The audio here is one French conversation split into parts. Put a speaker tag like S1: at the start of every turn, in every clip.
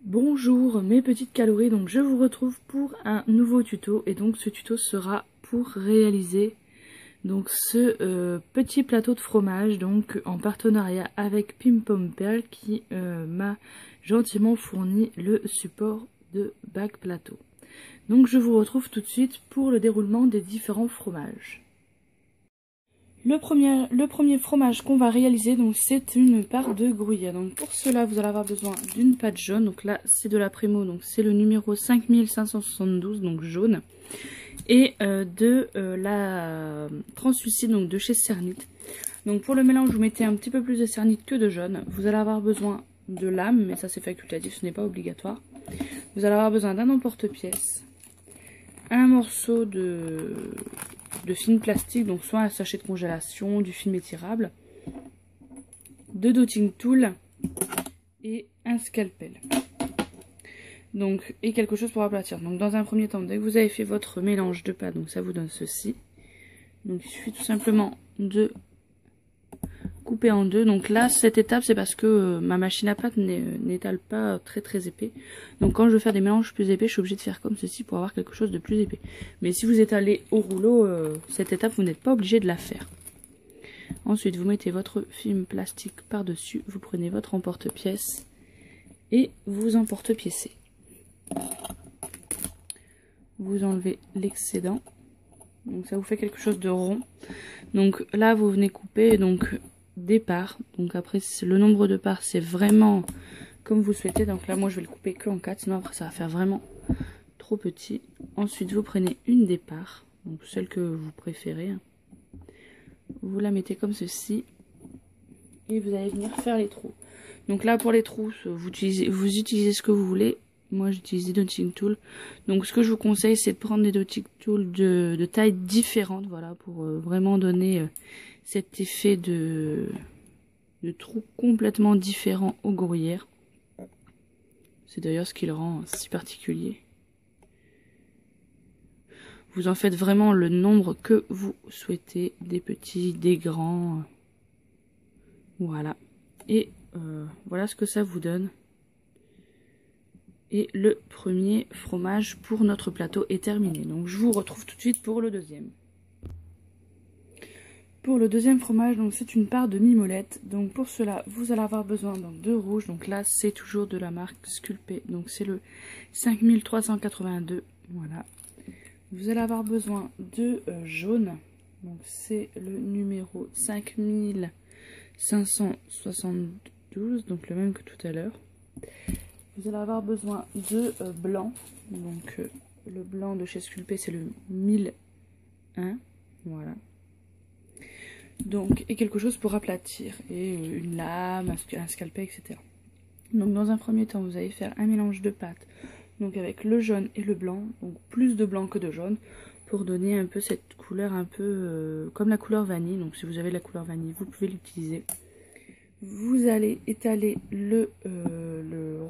S1: Bonjour mes petites calories, donc je vous retrouve pour un nouveau tuto et donc ce tuto sera pour réaliser donc ce petit plateau de fromage donc en partenariat avec Pim Pom Perle qui m'a gentiment fourni le support de bac plateau. Donc je vous retrouve tout de suite pour le déroulement des différents fromages. Le premier fromage qu'on va réaliser, donc c'est une part de gruyère. Donc pour cela, vous allez avoir besoin d'une pâte jaune. Donc là, c'est de la Primo, donc c'est le numéro 5572, donc jaune. Et de la translucide, donc de chez Cernit. Donc pour le mélange, vous mettez un petit peu plus de Cernit que de jaune. Vous allez avoir besoin de lame, mais ça c'est facultatif, ce n'est pas obligatoire. Vous allez avoir besoin d'un emporte-pièce, un morceau de film plastique, donc soit un sachet de congélation, du film étirable, de dotting tool et un scalpel. Donc, et quelque chose pour aplatir. Donc dans un premier temps, dès que vous avez fait votre mélange de pâte, donc ça vous donne ceci. Donc il suffit tout simplement de couper en deux. Donc là, cette étape, c'est parce que ma machine à pâte n'étale pas très épais. Donc quand je veux faire des mélanges plus épais, je suis obligée de faire comme ceci pour avoir quelque chose de plus épais. Mais si vous étalez au rouleau, cette étape, vous n'êtes pas obligé de la faire. Ensuite, vous mettez votre film plastique par-dessus, vous prenez votre emporte-pièce et vous emporte-piécez. Vous enlevez l'excédent. Donc ça vous fait quelque chose de rond. Donc là, vous venez couper donc des parts. Donc après, le nombre de parts, c'est vraiment comme vous souhaitez. Donc là, moi, je vais le couper que en 4. Sinon, après, ça va faire vraiment trop petit. Ensuite, vous prenez une des parts. Donc celle que vous préférez. Vous la mettez comme ceci. Et vous allez venir faire les trous. Donc là, pour les trous, vous utilisez ce que vous voulez. Moi, j'utilise des dotting tools. Donc, ce que je vous conseille, c'est de prendre des dotting tools de tailles différentes. Voilà, pour vraiment donner cet effet de trou complètement différent aux gruyères. C'est d'ailleurs ce qui le rend si particulier. Vous en faites vraiment le nombre que vous souhaitez. Des petits, des grands. Voilà. Et voilà ce que ça vous donne. Et le premier fromage pour notre plateau est terminé. Donc je vous retrouve tout de suite pour le deuxième. Pour le deuxième fromage, donc c'est une part de mimolette. Donc pour cela, vous allez avoir besoin de rouge. Donc là, c'est toujours de la marque Sculpé. Donc c'est le 5382. Voilà. Vous allez avoir besoin de jaune. Donc c'est le numéro 5572. Donc le même que tout à l'heure. Vous allez avoir besoin de blanc. Donc le blanc de chez Sculpé, c'est le 1001. Voilà. Donc, et quelque chose pour aplatir. Et une lame, un scalpel, etc. Donc dans un premier temps, vous allez faire un mélange de pâte. Donc avec le jaune et le blanc. Donc plus de blanc que de jaune. Pour donner un peu cette couleur un peu comme la couleur vanille. Donc si vous avez la couleur vanille, vous pouvez l'utiliser. Vous allez étaler le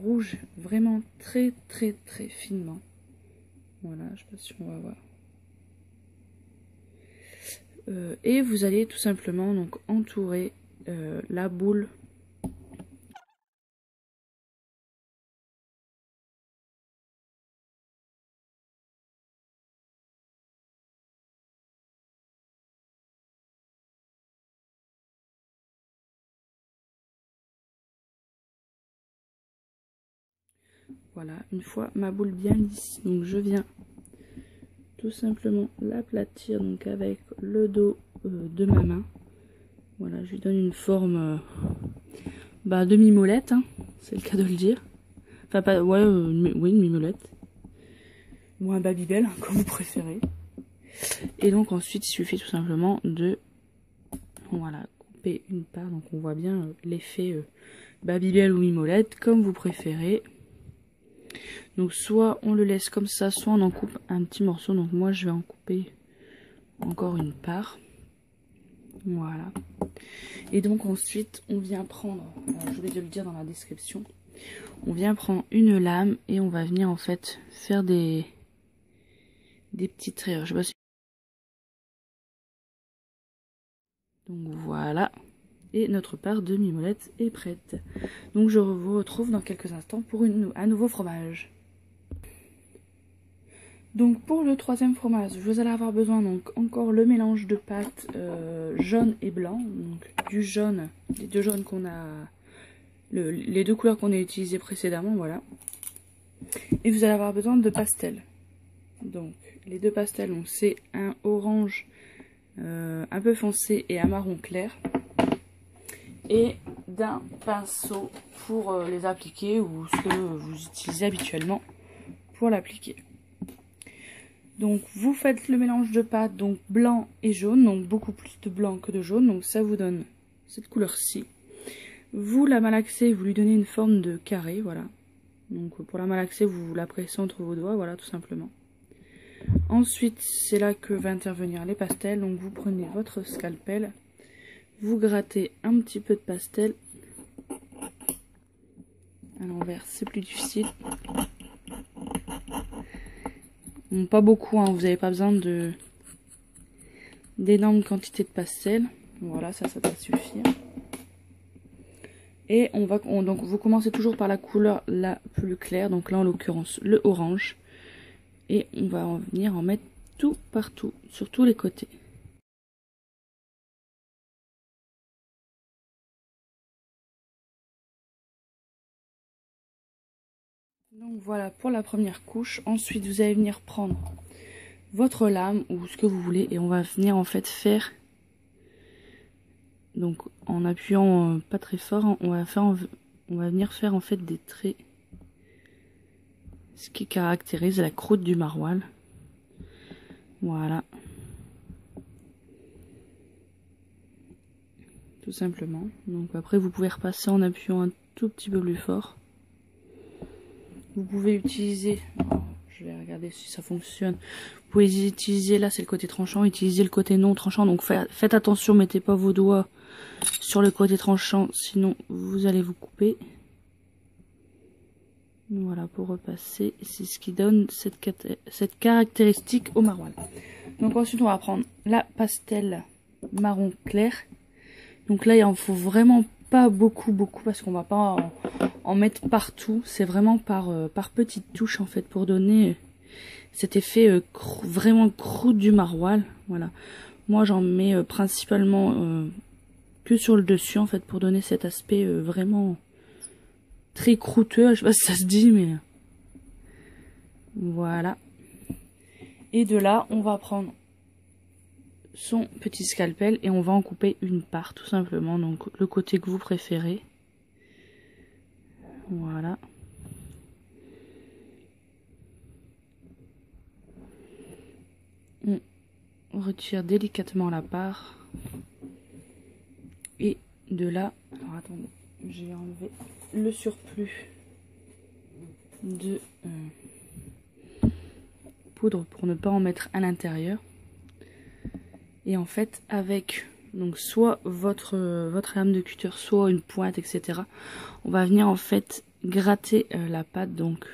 S1: rouge vraiment très finement. Voilà, je sais pas si on va voir. Et vous allez tout simplement donc entourer la boule. Voilà, une fois ma boule bien lisse, donc je viens tout simplement l'aplatir donc avec le dos de ma main. Voilà, je lui donne une forme de mimolette, hein, c'est le cas de le dire. Enfin, pas, ouais, oui, une mimolette. Ou un Babybel, hein, comme vous préférez. Et donc ensuite, il suffit tout simplement de voilà, couper une part. Donc on voit bien l'effet Babybel ou mimolette, comme vous préférez. Donc soit on le laisse comme ça, soit on en coupe un petit morceau. Donc moi je vais en couper encore une part. Voilà. Et donc ensuite on vient prendre, je vais te le dire dans la description, on vient prendre une lame et on va venir en fait faire des petites rayures. Je sais pas si... Donc voilà. Et notre part de mimolette est prête. Donc je vous retrouve dans quelques instants pour un nouveau fromage. Donc pour le troisième fromage, vous allez avoir besoin donc encore le mélange de pâte jaune et blanc. Donc du jaune, les deux jaunes qu'on a, les deux couleurs qu'on a utilisées précédemment, voilà. Et vous allez avoir besoin de pastels. Donc les deux pastels, c'est un orange un peu foncé et un marron clair. Et d'un pinceau pour les appliquer ou ce que vous utilisez habituellement pour l'appliquer. Donc vous faites le mélange de pâte donc blanc et jaune, donc beaucoup plus de blanc que de jaune, donc ça vous donne cette couleur-ci. Vous la malaxez, vous lui donnez une forme de carré, voilà. Donc pour la malaxer, vous la pressez entre vos doigts, voilà, tout simplement. Ensuite, c'est là que va intervenir les pastels. Donc vous prenez votre scalpel, vous grattez un petit peu de pastel. À l'envers, c'est plus difficile. Bon, pas beaucoup, hein, vous n'avez pas besoin d'énormes quantités de pastel. Voilà, ça doit suffire. Et donc vous commencez toujours par la couleur la plus claire, donc là en l'occurrence le orange. Et on va venir en mettre tout partout, sur tous les côtés. Donc voilà pour la première couche. Ensuite vous allez venir prendre votre lame ou ce que vous voulez et on va venir en fait faire, donc en appuyant pas très fort, on va venir faire en fait des traits, ce qui caractérise la croûte du maroilles. Voilà, tout simplement. Donc après vous pouvez repasser en appuyant un tout petit peu plus fort. Vous pouvez utiliser, je vais regarder si ça fonctionne. Vous pouvez utiliser, là c'est le côté tranchant, utiliser le côté non tranchant. Donc faites attention, mettez pas vos doigts sur le côté tranchant, sinon vous allez vous couper. Voilà, pour repasser, c'est ce qui donne cette caractéristique au maroilles. Donc ensuite on va prendre la pastel marron clair. Donc là il en faut vraiment pas beaucoup parce qu'on va pas en mettre partout. C'est vraiment par petites touches en fait pour donner cet effet vraiment croûte du maroilles. Voilà, moi j'en mets principalement que sur le dessus en fait pour donner cet aspect vraiment très croûteux. Je sais pas si ça se dit, mais voilà. Et de là on va prendre son petit scalpel et on va en couper une part tout simplement, donc le côté que vous préférez. Voilà. On retire délicatement la part et de là, alors attendez, j'ai enlevé le surplus de poudre pour ne pas en mettre à l'intérieur. Et en fait avec donc soit votre lame de cutter, soit une pointe, etc. on va venir en fait gratter la pâte, donc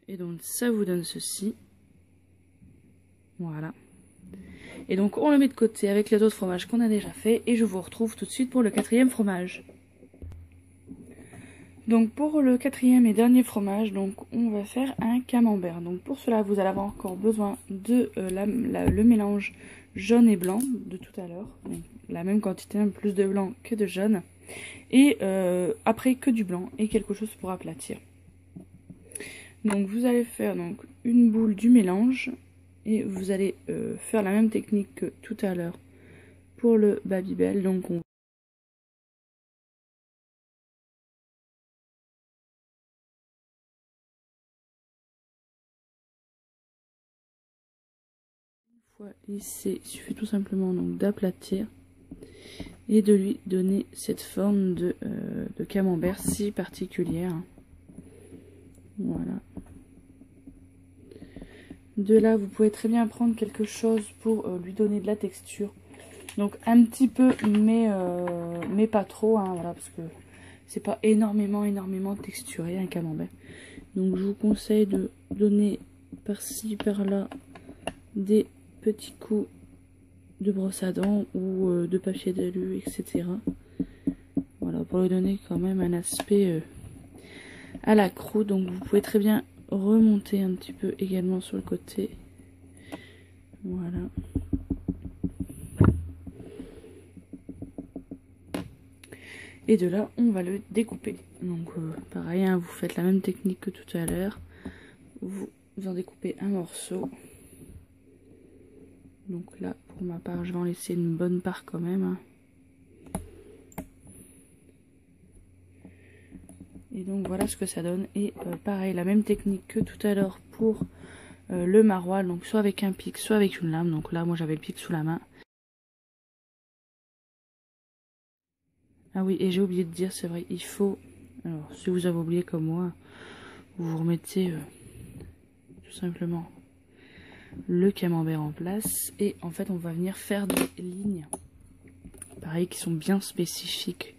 S1: et donc ça vous donne ceci. Voilà. Et donc on le met de côté avec les autres fromages qu'on a déjà fait et je vous retrouve tout de suite pour le quatrième fromage. Donc pour le quatrième et dernier fromage, donc on va faire un camembert. Donc pour cela vous allez avoir encore besoin de le mélange jaune et blanc de tout à l'heure. La même quantité, un peu plus de blanc que de jaune. Et après que du blanc et quelque chose pour aplatir. Donc vous allez faire donc une boule du mélange et vous allez faire la même technique que tout à l'heure pour le Babybel. Donc on lisser, il suffit tout simplement donc d'aplatir et de lui donner cette forme de camembert si particulière. Voilà. De là vous pouvez très bien prendre quelque chose pour lui donner de la texture, donc un petit peu mais pas trop, hein, voilà, parce que c'est pas énormément texturé un camembert. Donc je vous conseille de donner par-ci par-là des petits coups de brosse à dents ou de papier d'alu, etc. Voilà, pour lui donner quand même un aspect à la croûte. Donc vous pouvez très bien remonter un petit peu également sur le côté. Voilà. Et de là, on va le découper. Donc pareil, hein, vous faites la même technique que tout à l'heure. Vous en découpez un morceau. Donc là, pour ma part, je vais en laisser une bonne part quand même. Hein. Et donc voilà ce que ça donne. Et pareil, la même technique que tout à l'heure pour le maroilles. Donc soit avec un pic, soit avec une lame. Donc là, moi j'avais le pic sous la main. Ah oui, et j'ai oublié de dire, c'est vrai, il faut... Alors, si vous avez oublié comme moi, vous remettez tout simplement le camembert en place. Et en fait, on va venir faire des lignes, pareil, qui sont bien spécifiques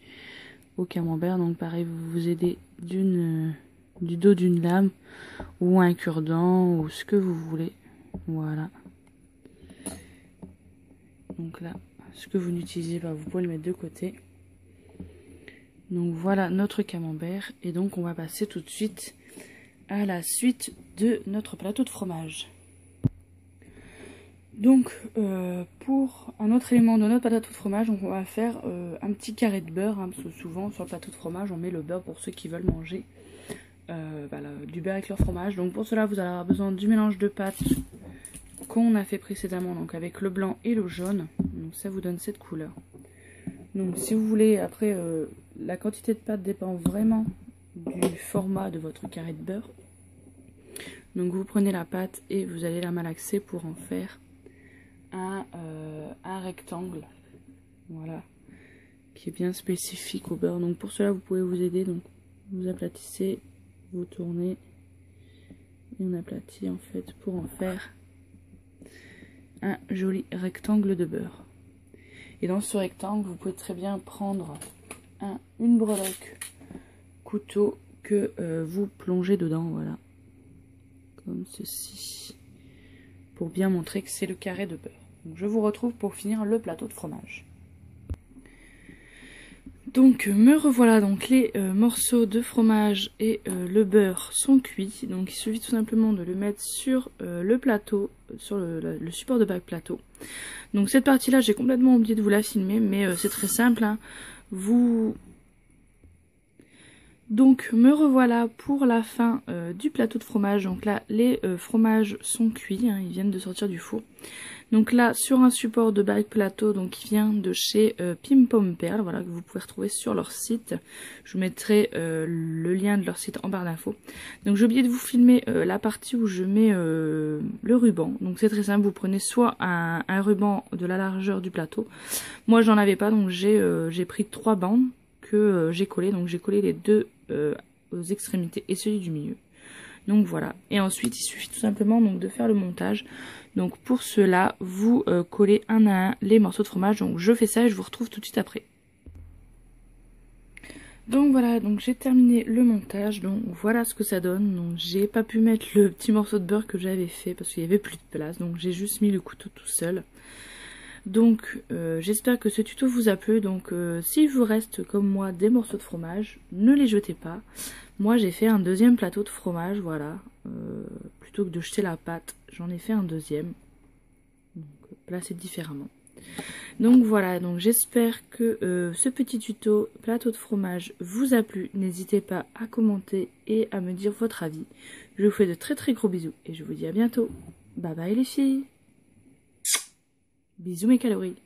S1: au camembert. Donc pareil, vous vous aidez du dos d'une lame ou un cure-dent ou ce que vous voulez. Voilà. Donc là, ce que vous n'utilisez pas, vous pouvez le mettre de côté. Donc voilà notre camembert. Et donc on va passer tout de suite à la suite de notre plateau de fromage. Donc pour un autre élément de notre plateau de fromage, on va faire un petit carré de beurre, hein, parce que souvent sur le plateau de fromage on met le beurre pour ceux qui veulent manger du beurre avec leur fromage. Donc pour cela vous allez avoir besoin du mélange de pâtes qu'on a fait précédemment, donc avec le blanc et le jaune. Donc ça vous donne cette couleur. Donc si vous voulez, après la quantité de pâte dépend vraiment du format de votre carré de beurre. Donc vous prenez la pâte et vous allez la malaxer pour en faire un rectangle, voilà, qui est bien spécifique au beurre. Donc pour cela vous pouvez vous aider, donc vous aplatissez, vous tournez et on aplatit en fait pour en faire un joli rectangle de beurre. Et dans ce rectangle, vous pouvez très bien prendre une breloque couteau que vous plongez dedans, voilà, comme ceci, pour bien montrer que c'est le carré de beurre. Donc je vous retrouve pour finir le plateau de fromage. Donc me revoilà, donc les morceaux de fromage et le beurre sont cuits. Donc il suffit tout simplement de le mettre sur le plateau, sur le support de bac plateau. Donc cette partie là j'ai complètement oublié de vous la filmer, mais c'est très simple, hein. Donc me revoilà pour la fin du plateau de fromage. Donc là les fromages sont cuits, hein, ils viennent de sortir du four. Donc là sur un support de bac plateau, donc qui vient de chez Pim Pom Perle, voilà, que vous pouvez retrouver sur leur site. Je vous mettrai le lien de leur site en barre d'infos. Donc j'ai oublié de vous filmer la partie où je mets le ruban. Donc c'est très simple, vous prenez soit un ruban de la largeur du plateau. Moi j'en avais pas, donc j'ai pris 3 bandes que j'ai collé. Donc j'ai collé les deux aux extrémités et celui du milieu. Donc voilà, et ensuite il suffit tout simplement donc de faire le montage. Donc pour cela vous collez un à un les morceaux de fromage. Donc je fais ça et je vous retrouve tout de suite après. Donc voilà, donc j'ai terminé le montage. Donc voilà ce que ça donne. Donc j'ai pas pu mettre le petit morceau de beurre que j'avais fait parce qu'il y avait plus de place, donc j'ai juste mis le couteau tout seul. Donc j'espère que ce tuto vous a plu. Donc s'il vous reste comme moi des morceaux de fromage, ne les jetez pas. Moi j'ai fait un deuxième plateau de fromage, voilà. Plutôt que de jeter la pâte, j'en ai fait un deuxième. Donc placé différemment. Donc voilà, donc j'espère que ce petit tuto plateau de fromage vous a plu. N'hésitez pas à commenter et à me dire votre avis. Je vous fais de très gros bisous et je vous dis à bientôt. Bye bye les filles. Bisous mes calories.